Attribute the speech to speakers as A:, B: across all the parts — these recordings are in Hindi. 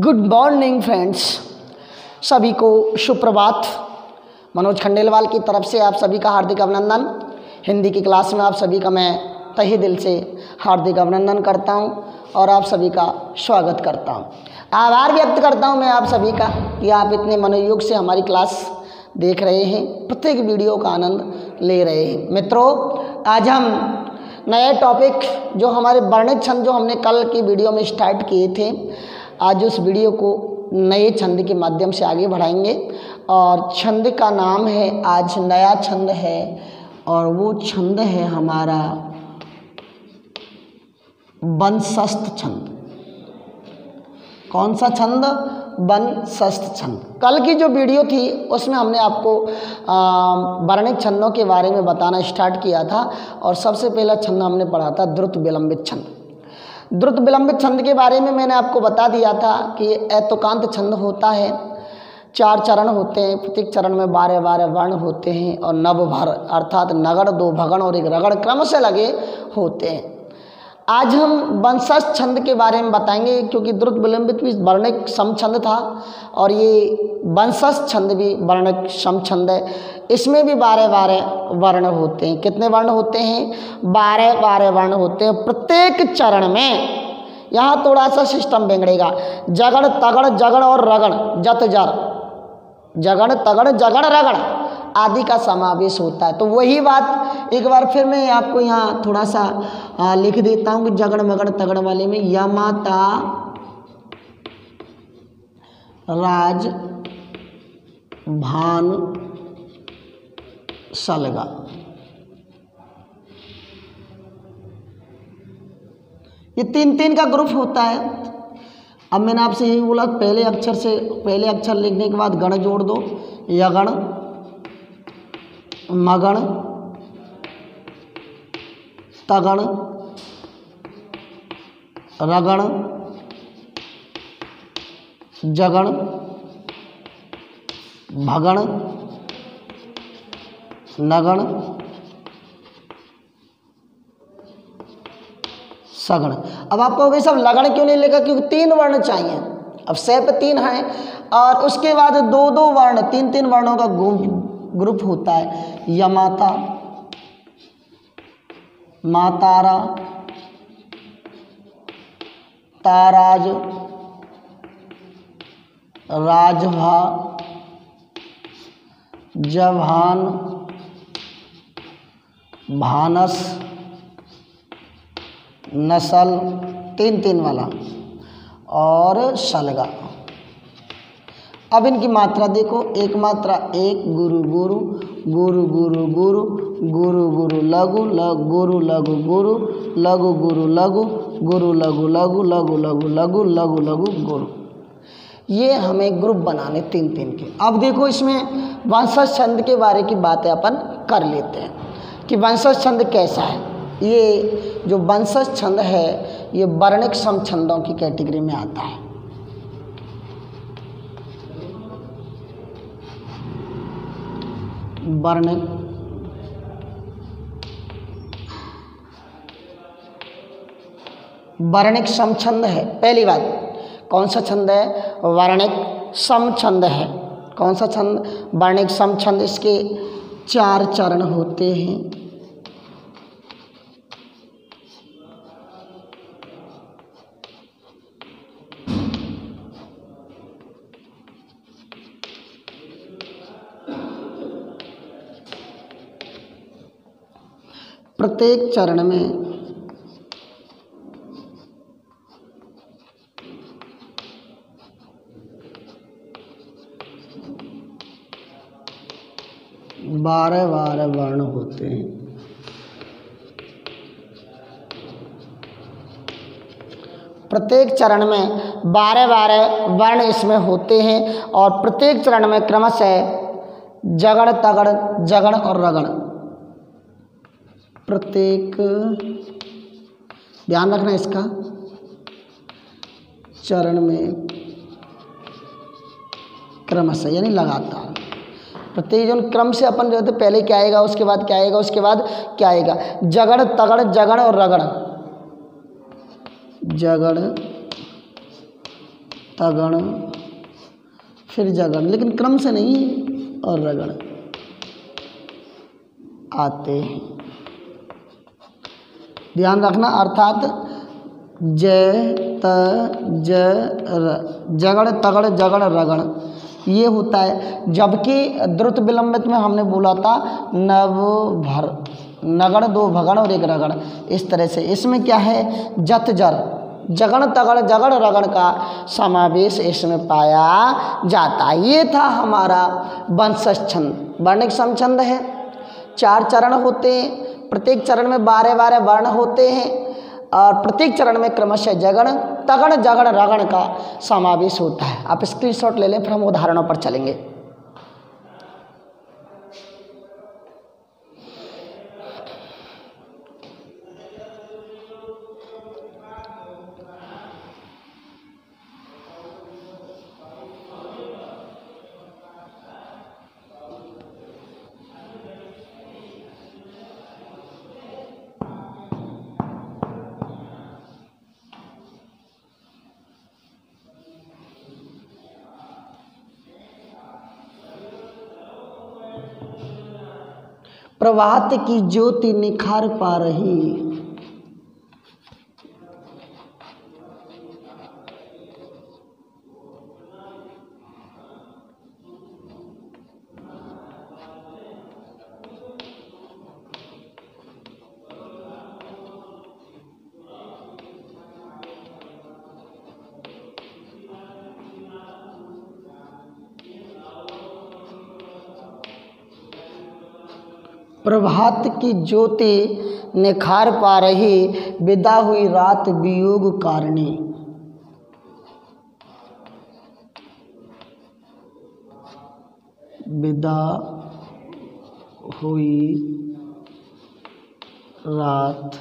A: गुड मॉर्निंग फ्रेंड्स, सभी को सुप्रभात। मनोज खंडेलवाल की तरफ से आप सभी का हार्दिक अभिनंदन। हिंदी की क्लास में आप सभी का मैं तहे दिल से हार्दिक अभिनंदन करता हूं और आप सभी का स्वागत करता हूं। आभार व्यक्त करता हूं मैं आप सभी का कि आप इतने मनोयोग से हमारी क्लास देख रहे हैं, प्रत्येक वीडियो का आनंद ले रहे हैं। मित्रों, आज हम नए टॉपिक जो हमारे वर्णित छंद जो हमने कल की वीडियो में स्टार्ट किए थे, आज उस वीडियो को नए छंद के माध्यम से आगे बढ़ाएंगे। और छंद का नाम है, आज नया छंद है और वो छंद है हमारा वंशस्थ छंद। कौन सा छंद? वंशस्थ छंद। कल की जो वीडियो थी उसमें हमने आपको वर्णित छंदों के बारे में बताना स्टार्ट किया था और सबसे पहला छंद हमने पढ़ा था द्रुत विलंबित छंद। द्रुत विलंबित छंद के बारे में मैंने आपको बता दिया था कि एतुकांत छंद होता है, 4 चरण होते हैं, प्रत्येक चरण में 12 वर्ण होते हैं और नवभर अर्थात नगड़, 2 भगण और 1 रगड़ क्रम से लगे होते हैं। आज हम वंशस्थ छंद के बारे में बताएंगे, क्योंकि द्रुत विलंबित भी वर्णिक सम छंद था और ये वंशस्थ छंद भी वर्णिक सम छंद है। इसमें भी 12 वर्ण होते हैं। कितने वर्ण होते हैं? 12 वर्ण होते हैं प्रत्येक चरण में। यहाँ थोड़ा सा सिस्टम बिगड़ेगा। जगड़, तगड़, जगड़ और रगड़, जत जर, जगड़, तगड़, जगड़, रगड़ आदि का समावेश होता है। तो वही बात एक बार फिर मैं आपको यहाँ थोड़ा सा लिख देता हूँ कि जगड़, मगड़, तगड़ वाले में यमाता, राज, भान, सलगा। ये 3 का ग्रुप होता है। अब मैंने आपसे यही बोला, पहले अक्षर लिखने के बाद गण जोड़ दो। यगण, मगण, तगण, रगण, जगण, भगण, नगण, सगण। अब आप कहोगे सब लगण क्यों नहीं लिखा? क्योंकि 3 वर्ण चाहिए। अब सेप 3 हैं और उसके बाद 2 वर्ण, 3 वर्णों का ग्रुप होता है। यमाता, मातारा, ताराज, राजभा, जभान, भानस, नसल, 3 वाला और सलगा। अब इनकी मात्रा देखो। एक मात्रा 1, गुरु गुरु, गुरु गुरु गुरु, गुरु गुरु लघु, गुरु लघु गुरु, लघु गुरु लघु, गुरु लघु लघु, लघु लघु लघु, लघु लघु गुरु। ये हमें ग्रुप बनाने 3 के। अब देखो, इसमें वंशस्थ छंद के बारे की बातें अपन कर लेते हैं कि वंशस्थ छंद कैसा है। ये जो वंशस्थ छंद है ये वर्णिक सम छंदों की कैटेगरी में आता है। वर्णिक सम छंद है। पहली बात, कौन सा छंद है? वर्णिक सम छंद है। कौन सा छंद? वर्णिक सम छंद। इसके 4 चरण होते हैं। प्रत्येक चरण में बारह वर्ण होते हैं। प्रत्येक चरण में 12 वर्ण इसमें होते हैं और प्रत्येक चरण में क्रमशः जगड़, तगड़, जगड़ और रगड़। प्रत्येक, ध्यान रखना इसका, चरण में क्रमशः यानी लगातार। प्रत्येक जन क्रम से अपन जो है पहले क्या आएगा, उसके बाद क्या आएगा, उसके बाद क्या आएगा। जगड़, तगड़, जगड़ और रगड़, जगड़, तगण फिर जगण, लेकिन क्रम से नहीं, और रगण आते हैं। ध्यान रखना, अर्थात ज त ज र, जगड़ तगड़ जगड़ रगड़ ये होता है। जबकि द्रुत विलंबित में हमने बोला था नव भर, नगड़ दो भगण और एक रगड़, इस तरह से। इसमें क्या है, जत जर जगण तगड़ जगड़ रगड़ का समावेश इसमें पाया जाता है। ये था हमारा वंशज छंद। वर्णिक समछंद है, 4 चरण होते हैं, प्रत्येक चरण में 12-12 वर्ण होते हैं और प्रत्येक चरण में क्रमशः जगण तगड़ जगड़ रगड़ का समावेश होता है। आप स्क्रीनशॉट ले लें, फिर हम उदाहरणों पर चलेंगे। प्रभात की ज्योति निखार पा रही, प्रभात की ज्योति निखार पा रही, विदा हुई रात वियोग कारिणी। विदा हुई रात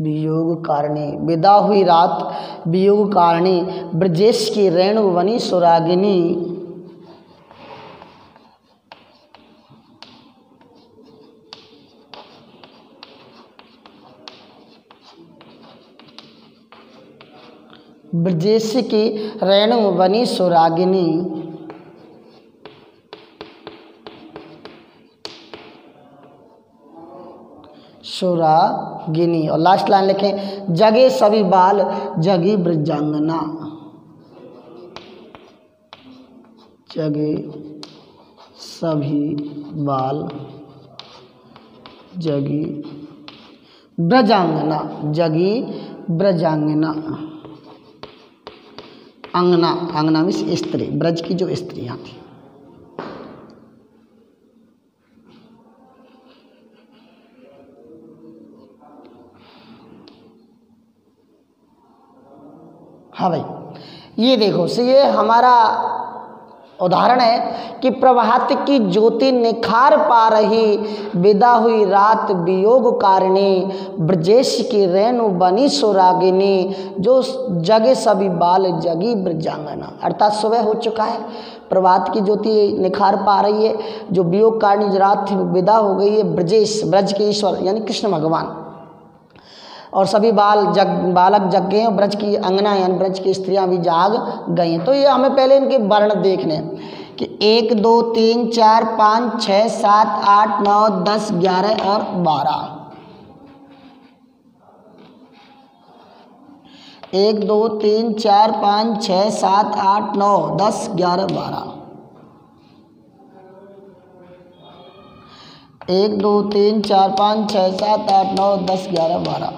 A: वियोग कारिणी, विदा हुई रात वियोग कारिणी। ब्रजेश की रेणु बनी सुरागिनी, ब्रजेश की रेणु बनी सुरागिनी। सुरागिनी, और लास्ट लाइन लिखें, जगे सभी बाल जगी ब्रजांगना। जगे सभी बाल जगी ब्रजांगना, जगी ब्रजांगना। अंगना, अंगना में स्त्री, ब्रज की जो स्त्रियां थी। हाँ भाई, ये देखो से ये हमारा उदाहरण है कि प्रभात की ज्योति निखार पा रही, विदा हुई रात वियोग कारिणी, ब्रजेश की रेणु बनी सुरागिनी, जो जगे सभी बाल जगी ब्रजांगना। अर्थात सुबह हो चुका है, प्रभात की ज्योति निखार पा रही है, जो वियोग कारिणी रात थी विदा हो गई है। ब्रजेश, ब्रज के ईश्वर यानी कृष्ण भगवान, और सभी बालक जग गए हैं, ब्रज की अंगना यानी ब्रज की स्त्रियां भी जाग गई हैं। तो ये हमें पहले इनके वर्ण देखने कि 1 2 3 4 5 6 7 8 9 10 11 और 12। 1 2 3 4 5 6 7 8 9 10 11 12। 1 2 3 4 5 6 7 8 9 10 11 12।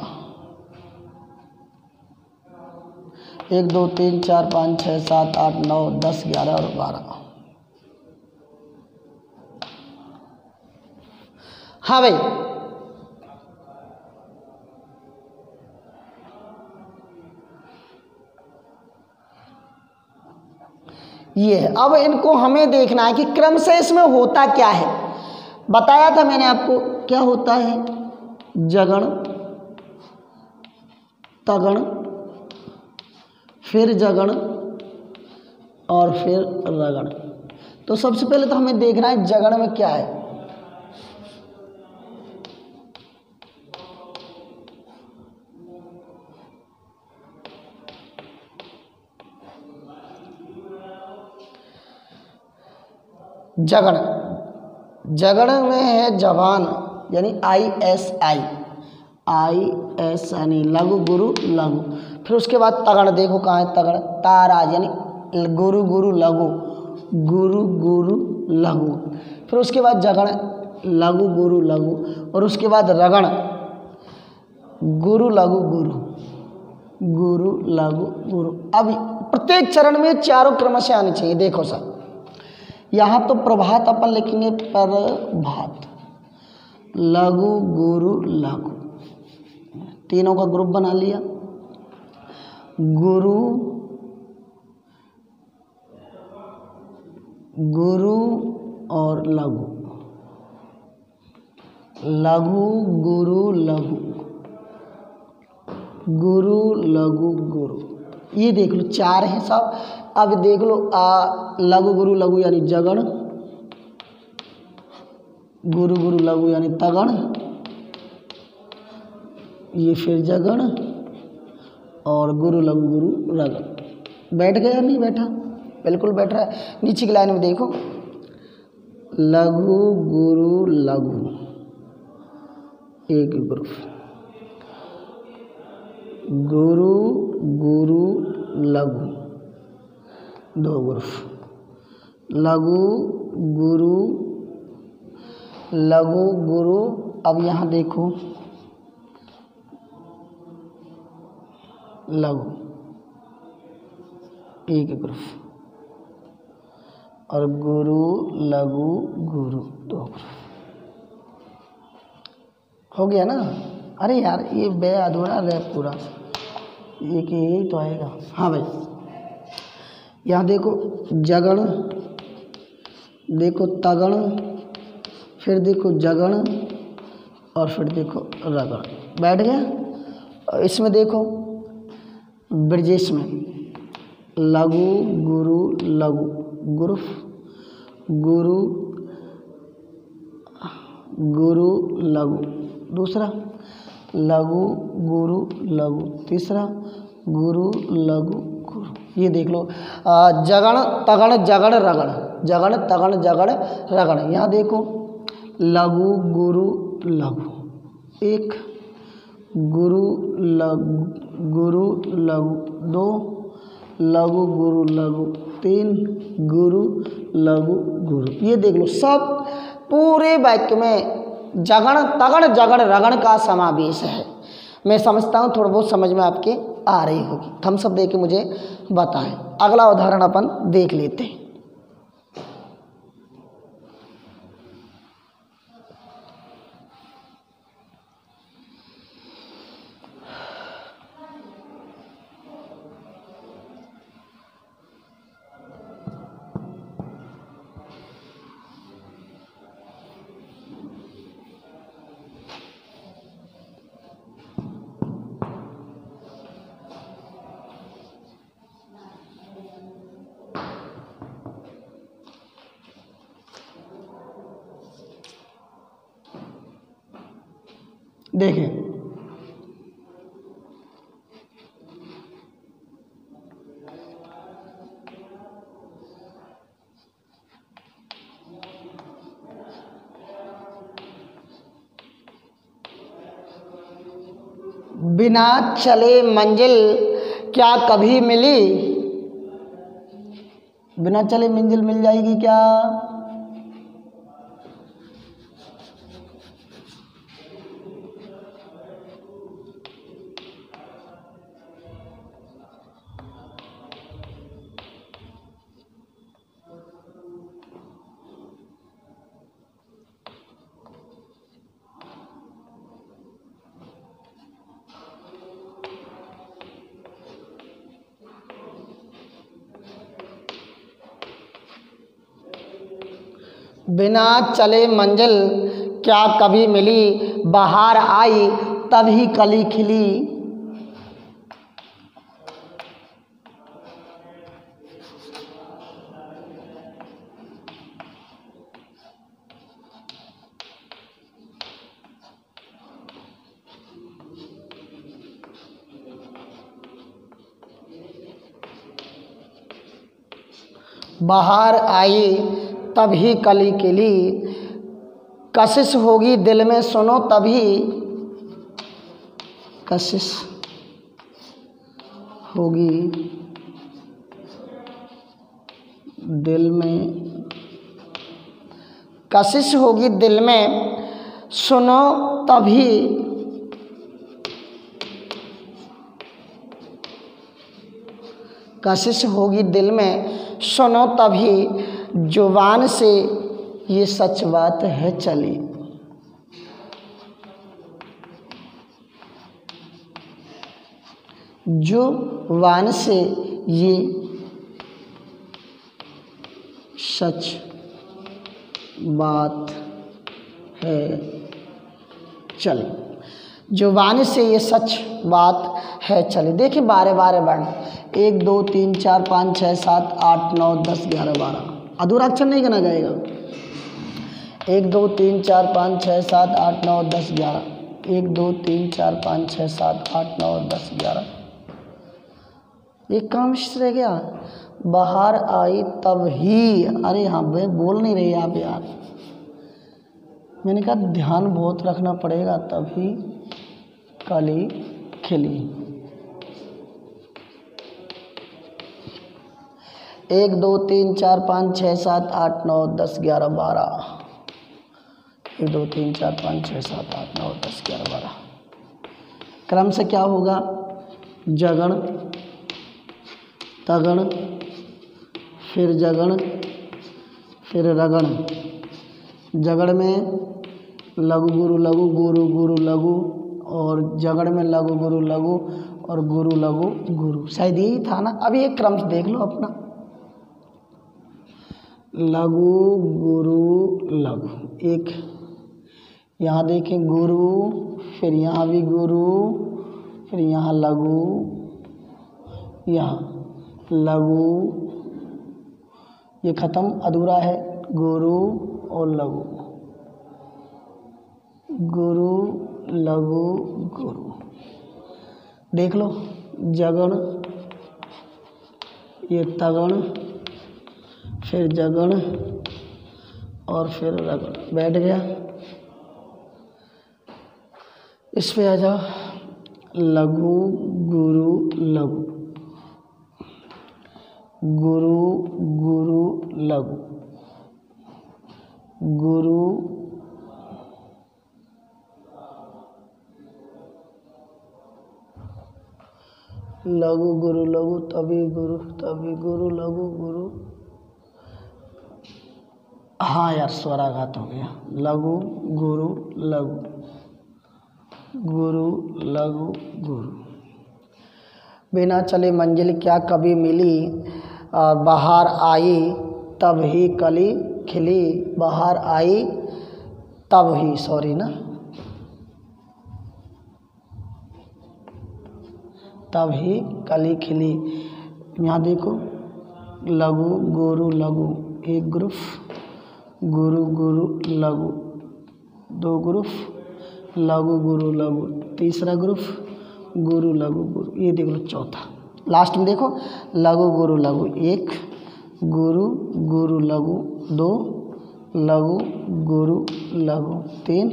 A: 1 2 3 4 5 6 7 8 9 10 11 और 12। हाँ भाई, ये है। अब इनको हमें देखना है कि क्रम से इसमें होता क्या है। बताया था मैंने आपको क्या होता है, जगण तगण फिर जगण और फिर रगण। तो सबसे पहले तो हमें देखना है जगण में क्या है। जगण, जगण में है जवान यानी ISI, यानी लघु गुरु लघु। फिर उसके बाद तगड़, देखो कहाँ है तगड़, ताराज यानी गुरु गुरु लघु, गुरु गुरु लघु। फिर उसके बाद जगण लघु गुरु लघु, और उसके बाद रगण गुरु लघु गुरु, गुरु लघु गुरु। अब प्रत्येक चरण में चारों क्रमशः आने चाहिए। देखो सर, यहाँ तो प्रभात अपन लिखेंगे, प्रभात लघु गुरु लघु, तीनों का ग्रुप बना लिया। गुरु गुरु और लघु, लघु गुरु लघु, गुरु लघु गुरु। ये देख लो चार है सब। अब देख लो लघु गुरु लघु यानी जगण, गुरु गुरु लघु यानी तगण, ये फिर जगण, और गुरु लघु गुरु रगण। बैठ गया नहीं बैठा? बिल्कुल बैठ रहा है। नीचे की लाइन में देखो, लघु गुरु लघु एक ग्रुप, गुरु गुरु लघु दो ग्रुप, लघु गुरु लघु गुरु। अब यहाँ देखो लघु एक ग्रुप, और गुरु लघु गुरु दो ग्रुप। हो गया ना? अरे यार ये बे अधूरा रहे पूरा, ये कि यही तो आएगा। हाँ भाई, यहाँ देखो जगण, देखो तगण, फिर देखो जगण, और फिर देखो रगण। बैठ गया। इसमें देखो ब्रजेश में लघु गुरु लघु गुरु, गुरु गुरु लघु दूसरा, लघु गुरु लघु तीसरा, गुरु लघु गुरु। ये देख लो जगण तगण जगण रगण, जगण तगण जगण रगण। यहाँ देखो लघु गुरु लघु एक, गुरु लघु दो, लघु गुरु लघु तीन, गुरु लघु गुरु। ये देख लो सब पूरे वाक्य में जगण तगण जगण रगण का समावेश है। मैं समझता हूँ थोड़ा बहुत समझ में आपके आ रही होगी। थम्स अप दे के मुझे बताएं। अगला उदाहरण अपन देख लेते हैं। देखें बिना चले मंजिल क्या कभी मिली? बिना चले मंजिल मिल जाएगी क्या? बिना चले मंजिल क्या कभी मिली, बाहर आई तभी कली खिली। बाहर आई तभी कली खिली, कशिश होगी दिल में सुनो तभी, कशिश होगी दिल में, कशिश होगी दिल में सुनो तभी, कशिश होगी दिल में सुनो तभी, जुबान से ये सच बात है चली। जुबान से ये सच बात है चली, जुबान से ये सच बात है चली। देखिए बारे बारे वर्ण 1 2 3 4 5 6 7 8 9 10 11 12, अधूरा अक्षर नहीं गिना जाएगा। 1 2 3 4 5 6 7 8 9 10 11, 1 2 3 4 5 6 7 8 9 10 11, एक काम रह गया, बाहर आई तब ही। अरे हाँ भाई बोल नहीं रही आप यार, मैंने कहा ध्यान बहुत रखना पड़ेगा। तभी कली खिली, 1 2 3 4 5 6 7 8 9 10 11 12, 1 2 3 4 5 6 7 8 9 10 11 12, क्रम से क्या होगा, जगण तगण फिर जगण फिर रगण, जगड़ में लघु गुरु लघु, गुरु गुरु लघु, और जगड़ में लघु गुरु लघु और गुरु लघु गुरु, शायद यही था ना। अब ये क्रम देख लो अपना, लघु गुरु लघु, एक यहाँ देखें गुरु, फिर यहाँ भी गुरु, फिर यहाँ लघु, यहाँ लघु, ये खत्म अधूरा है, गुरु और लघु, गुरु लघु गुरु। देख लो जगण, ये तगण, फिर जगण और फिर रगण, बैठ गया। इस पे आ जाओ, लघु गुरु लघु, गुरु गुरु लघु, गुरु लघु गुरु लघु, तभी गुरु लघु गुरु। हाँ यार स्वराघात हो गया, लघु गुरु लघु, गुरु लघु गुरु। बिना चले मंजिल क्या कभी मिली, और बाहर आई तब ही कली खिली, बाहर आई तब ही, सॉरी ना, तब ही कली खिली। यहाँ देखो लघु गुरु लघु, एक ग्रुप, गुरु गुरु लघु, 2 ग्रुप, लघु गुरु लघु, तीसरा ग्रुप, गुरु लघु गुरु। ये देख लो चौथा, लास्ट में देखो लघु गुरु लघु, 1 गुरु गुरु लघु, 2 लघु गुरु लघु, 3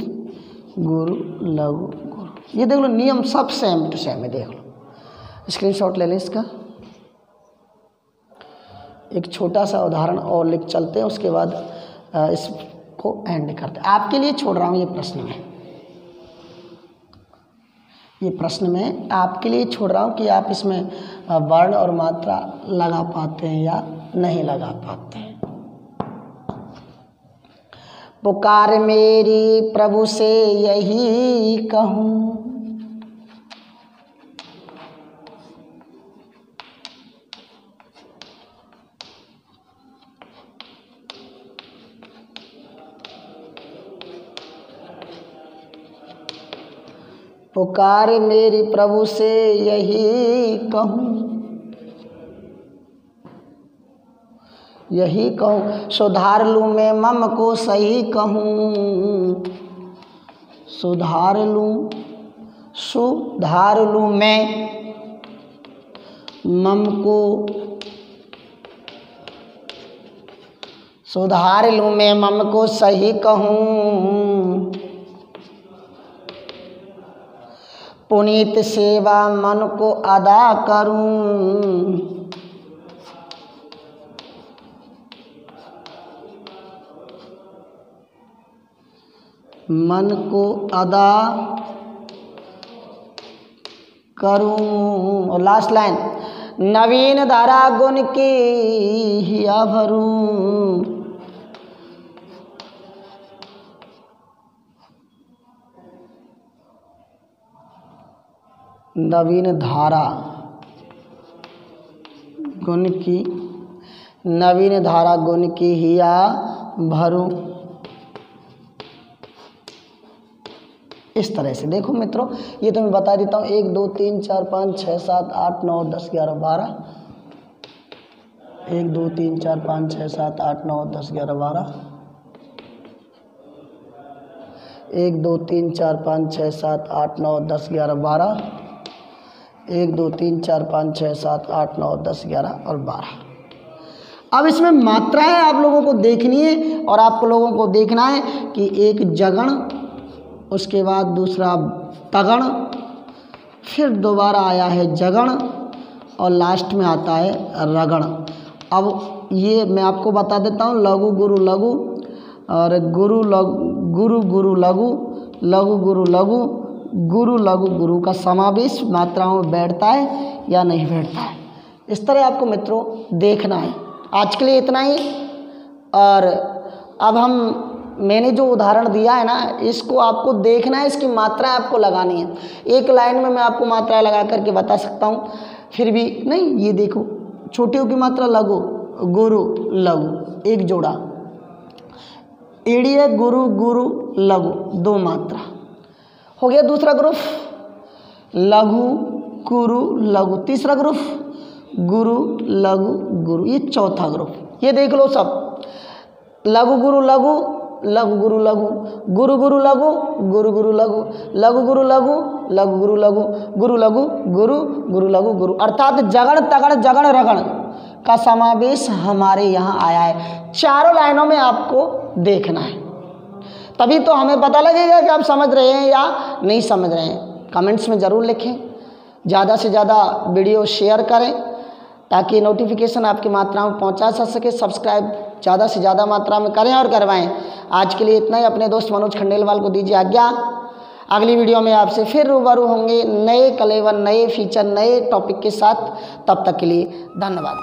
A: गुरु लघु गुरु। ये देख लो नियम सब सेम टू सेम है, देख लो, स्क्रीनशॉट ले लें इसका। एक छोटा सा उदाहरण और लिख चलते हैं, उसके बाद इसको एंड करते हैं। आपके लिए छोड़ रहा हूँ ये प्रश्न में, ये प्रश्न में आपके लिए छोड़ रहा हूँ कि आप इसमें वर्ण और मात्रा लगा पाते हैं या नहीं लगा पाते हैं। पुकार मेरी प्रभु से यही कहूँ, पुकार मेरी प्रभु से यही कहूँ, यही कहूँ, सुधार लूँ मैं मम को सही कहूँ, सुधार लूँ मैं मम को सुधार लूँ मैं मम को सही कहूँ, पुनीत सेवा मन को अदा करूँ। मन को अदा करूं। और लास्ट लाइन, नवीन धारा गुण की हिया भरूं। नवीन धारा गुण की, नवीन धारा गुण की हिया भरूं। इस तरह से देखो मित्रों, ये तो मैं बता देता हूँ। 1 2 3 4 5 6 7 8 9 10 11 12। 1 2 3 4 5 6 7 8 9 10 11 12। 1 2 3 4 5 6 7 8 9 10 11 12। 1 2 3 4 5 6 7 8 9 10 11 और 12। अब इसमें मात्राएं आप लोगों को देखनी है और आप लोगों को देखना है कि एक जगण, उसके बाद दूसरा तगण, फिर दोबारा आया है जगण और लास्ट में आता है रगण। अब ये मैं आपको बता देता हूँ, लघु गुरु लघु और गुरु लघु गुरु गुरु लघु, लघु गुरु लघु, गुरु लघु गुरु का समावेश मात्राओं में बैठता है या नहीं बैठता है। इस तरह आपको मित्रों देखना है। आज के लिए इतना ही। और अब हम मैंने जो उदाहरण दिया है ना, इसको आपको देखना है, इसकी मात्रा आपको लगानी है। एक लाइन में मैं आपको मात्रा लगा करके बता सकता हूँ, फिर भी नहीं। ये देखो, छोटियों की मात्रा लघु गुरु लघु, एक जोड़ा। एड़िए गुरु गुरु लघु, 2 मात्रा हो गया। दूसरा ग्रुप लघु गुरु लघु, तीसरा ग्रुप गुरु लघु गुरु, ये चौथा ग्रुप। ये देख लो सब, लघु गुरु लघु, लघु गुरु लघु, गुरु गुरु लघु, गुरु गुरु लघु, लघु गुरु लघु, लघु गुरु लघु, गुरु लघु गुरु, गुरु लघु गुरु, अर्थात जगण तगण जगण रगण का समावेश हमारे यहाँ आया है। चारों लाइनों में आपको देखना है, तभी तो हमें पता लगेगा कि आप समझ रहे हैं या नहीं समझ रहे हैं। कमेंट्स में ज़रूर लिखें, ज़्यादा से ज़्यादा वीडियो शेयर करें ताकि नोटिफिकेशन आपकी मात्रा में पहुंचा सके। सब्सक्राइब ज़्यादा से ज़्यादा मात्रा में करें और करवाएं। आज के लिए इतना ही। अपने दोस्त मनोज खंडेलवाल को दीजिए आज्ञा। अगली वीडियो में आपसे फिर रूबरू होंगे नए कलेवर, नए फीचर, नए टॉपिक के साथ। तब तक के लिए धन्यवाद।